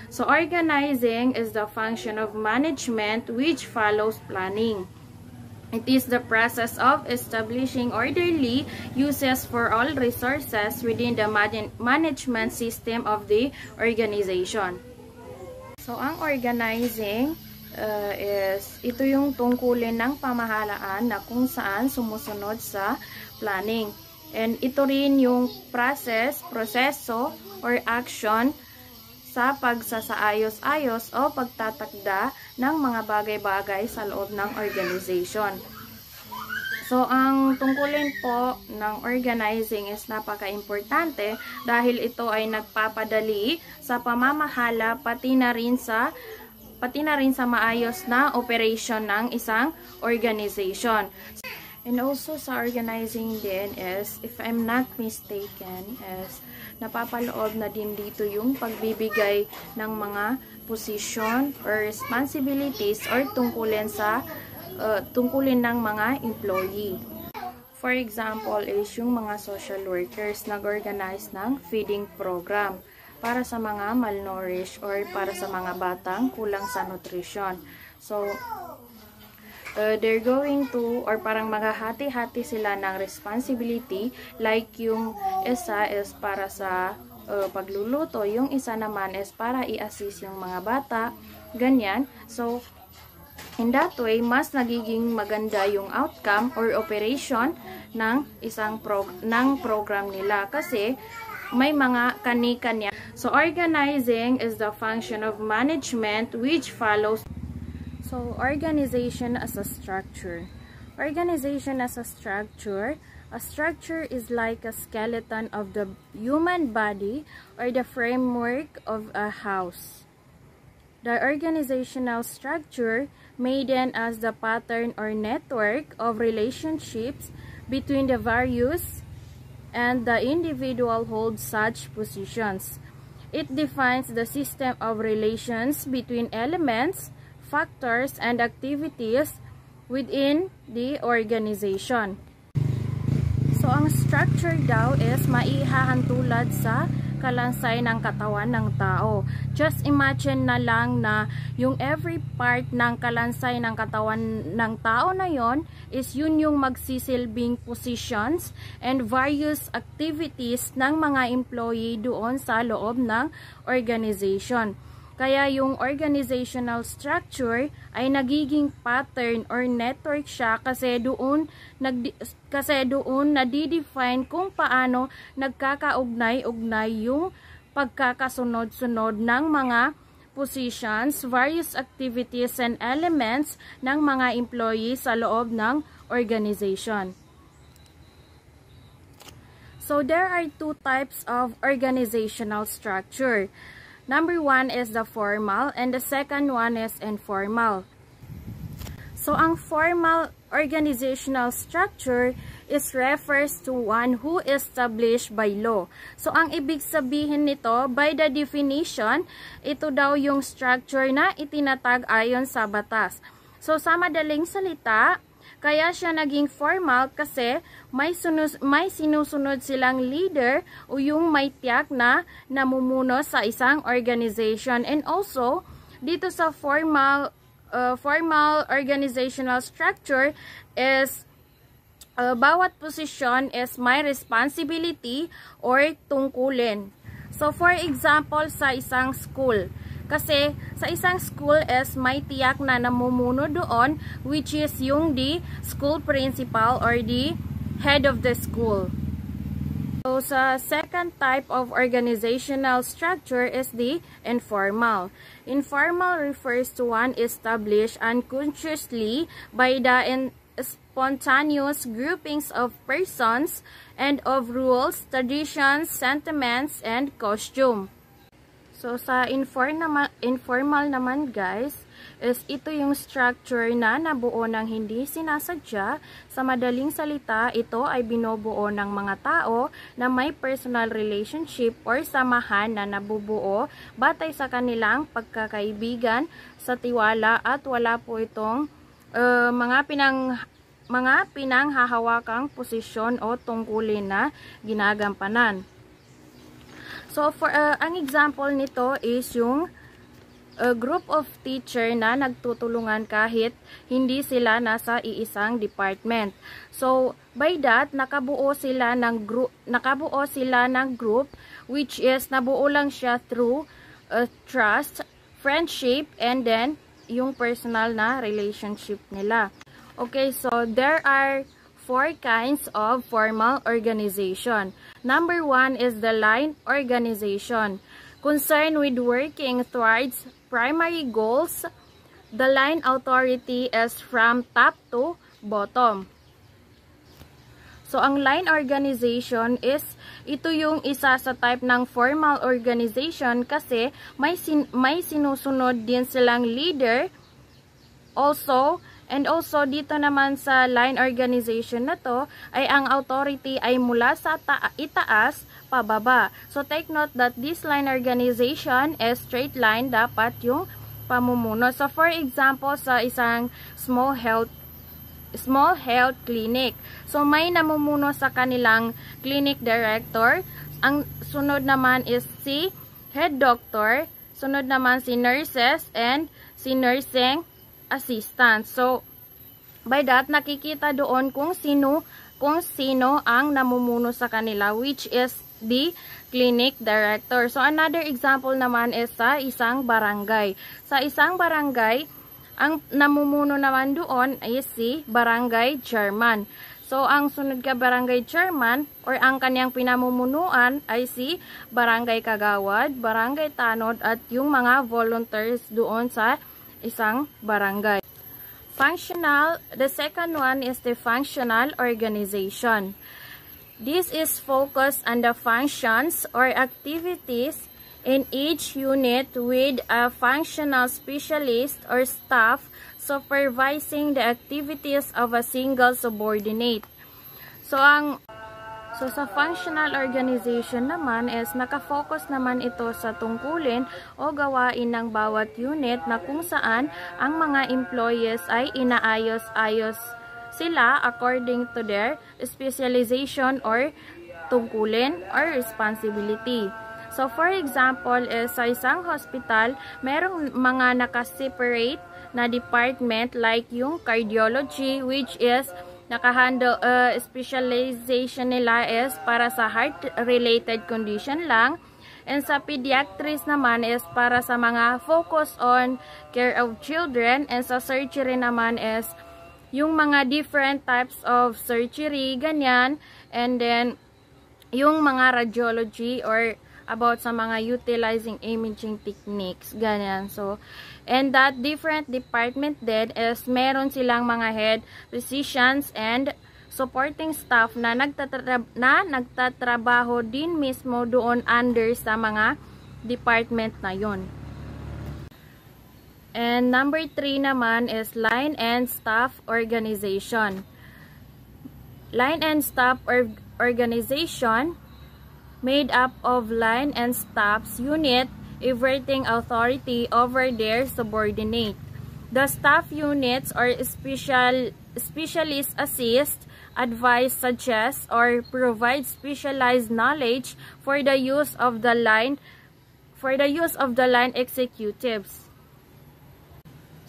So organizing is the function of management which follows planning. It is the process of establishing orderly uses for all resources within the management system of the organization. So, ang organizing ito yung tungkulin ng pamahalaan na kung saan sumusunod sa planning. And ito rin yung proseso, or action sa pagsasaayos-ayos o pagtatakda ng mga bagay-bagay sa loob ng organization. So, ang tungkulin po ng organizing is napaka-importante dahil ito ay nagpapadali sa pamamahala pati na rin sa maayos na operation ng isang organization. And also sa organizing din is, if I'm not mistaken, is napapaloob na din dito yung pagbibigay ng mga position or responsibilities or tungkulin ng mga employee. For example is yung mga social workers nag-organize ng feeding program para sa mga malnourished or para sa mga batang kulang sa nutrition. So, they're going to, or parang maghahati-hati sila ng responsibility, like yung isa is para sa pagluluto, yung isa naman is para i-assist yung mga bata, ganyan. So, in that way, mas nagiging maganda yung outcome or operation ng program nila kasi may mga kani-kanya. So, organizing is the function of management which follows. So, organization as a structure. Organization as a structure is like a skeleton of the human body or the framework of a house. The organizational structure may then as the pattern or network of relationships between the various and the individual holds such positions. It defines the system of relations between elements, factors, and activities within the organization. So, ang structure daw is maihahantulad sa kalansay ng katawan ng tao. Just imagine na lang na yung every part ng kalansay ng katawan ng tao na yon is yun yung magsisilbing positions and various activities ng mga employee doon sa loob ng organization. Kaya yung organizational structure ay nagiging pattern or network siya kasi doon nadidefine kung paano nagkakaugnay-ugnay yung pagkakasunod-sunod ng mga positions, various activities and elements ng mga employees sa loob ng organization. So there are two types of organizational structure. Number one is the formal and the second one is informal. So, ang formal organizational structure refers to one who is established by law. So, ang ibig sabihin nito, by the definition, ito daw yung structure na itinatag ayon sa batas. So, sa madaling salita, kaya siya naging formal kasi may sinusunod silang leader o yung may tiyak na namumuno sa isang organization. And also, dito sa formal organizational structure is bawat posisyon is may responsibility or tungkulin. So, for example, sa isang school, kasi sa isang school is may tiyak na namumuno doon, which is yung the school principal or the head of the school. So, sa second type of organizational structure is the informal. Informal refers to one established unconsciously by the spontaneous groupings of persons and of rules, traditions, sentiments, and costume. So, sa informal naman guys, is ito yung structure na nabuo ng hindi sinasadya. Sa madaling salita, ito ay binubuo ng mga tao na may personal relationship or samahan na nabubuo batay sa kanilang pagkakaibigan, sa tiwala at wala po itong mga pinanghahawakang posisyon o tungkulin na ginagampanan. So, for ang example nito is yung a group of teacher na nagtutulungan kahit hindi sila nasa iisang department. So, by that, nakabuo sila ng group which is nabuo lang siya through trust, friendship, and then yung personal na relationship nila. Okay, so there are 4 kinds of formal organization. Number 1 is the line organization. Concerned with working towards primary goals, the line authority is from top to bottom. So, ang line organization is, ito yung isa sa type ng formal organization kasi may sinusunod din silang leader. And also, dito naman sa line organization na to, ay ang authority ay mula sa itaas pababa. So, take note that this line organization is straight line, dapat yung pamumuno. So, for example, sa isang small health clinic. So, may namumuno sa kanilang clinic director. Ang sunod naman is si head doctor. Sunod naman si nurses and si nursing assistant. So, by that, nakikita doon kung sino ang namumuno sa kanila, which is the clinic director. So, another example naman is sa isang barangay. Sa isang barangay, ang namumuno naman doon ay si barangay chairman. So, ang sunod ka barangay chairman or ang kanyang pinamumunuan ay si barangay kagawad, barangay tanod at yung mga volunteers doon sa isang barangay. The second one is the functional organization. This is focused on the functions or activities in each unit with a functional specialist or staff supervising the activities of a single subordinate. So, sa functional organization naman is nakafocus naman ito sa tungkulin o gawain ng bawat unit na kung saan ang mga employees ay inaayos-ayos sila according to their specialization or tungkulin or responsibility. So, for example, sa isang hospital, merong mga nakaseparate na department like yung cardiology, which is nakahandle, specialization nila is para sa heart-related condition lang. And sa pediatrics naman is para sa mga focus on care of children. And sa surgery naman is yung mga different types of surgery, ganyan. And then, yung mga radiology or about sa mga utilizing imaging techniques, ganyan. So, and that different department then is meron silang mga head physicians and supporting staff na nagtatrabaho din mismo doon under sa mga department na yon. And number 3 naman is line and staff organization. Line and staff organization made up of line and staff's unit exerting authority over their subordinate. The staff units or specialists assist, advise, suggest, or provide specialized knowledge for the use of the line executives.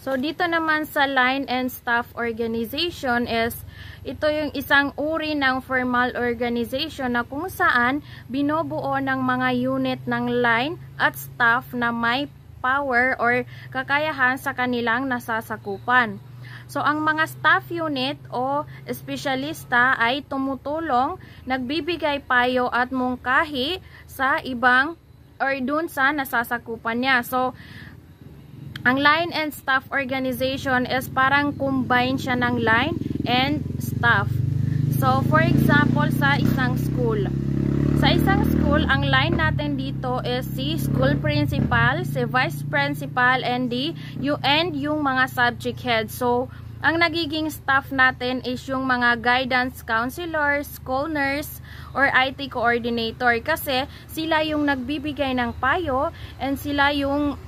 So, dito naman sa line and staff organization is, ito yung isang uri ng formal organization na kung saan binubuo ng mga unit ng line at staff na may power or kakayahan sa kanilang nasasakupan. So, ang mga staff unit o espesyalista ay tumutulong, nagbibigay payo at mungkahi sa ibang or dun sa nasasakupan niya. So, ang line and staff organization is parang combine siya ng line and staff. So, for example, sa isang school. Sa isang school, ang line natin dito is si school principal, si vice principal, and yung mga subject head. So, ang nagiging staff natin is yung mga guidance counselors, school nurse, or IT coordinator. Kasi sila yung nagbibigay ng payo and sila yung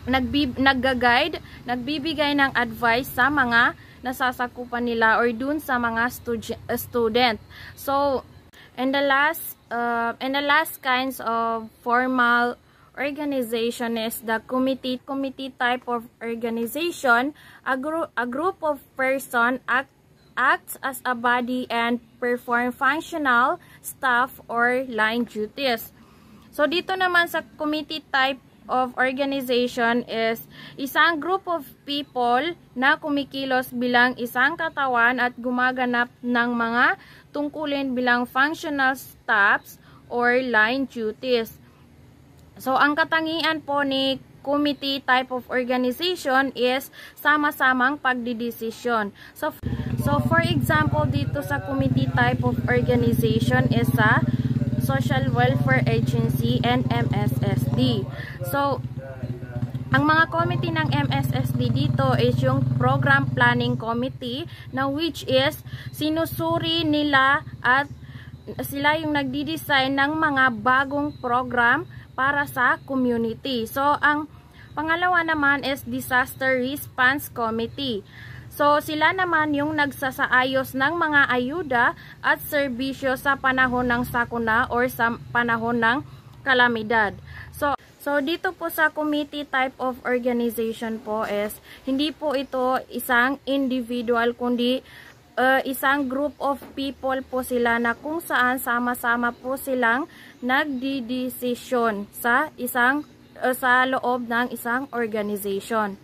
nagga-guide, nagbibigay ng advice sa mga nasasakupan nila or dun sa mga student. So, and the last kinds of formal organization is the committee type of organization. A group of person acts as a body and perform functional, staff, or line duties. So dito naman sa committee type of organization is isang group of people na kumikilos bilang isang katawan at gumaganap ng mga tungkulin bilang functional staffs or line duties. So ang katangian po ni committee type of organization is sama-samang pagdidesisyon. So for example dito sa committee type of organization is sa Social Welfare Agency and MSSD. So, ang mga committee ng MSSD dito is yung Program Planning Committee na which is sinusuri nila at sila yung nagdi-design ng mga bagong program para sa community. So, ang pangalawa naman is Disaster Response Committee. So, sila naman yung nagsasaayos ng mga ayuda at serbisyo sa panahon ng sakuna or sa panahon ng kalamidad. So dito po sa committee type of organization po is, hindi po ito isang individual, kundi isang group of people po sila na kung saan sama-sama po silang nagdidesisyon sa loob ng isang organization.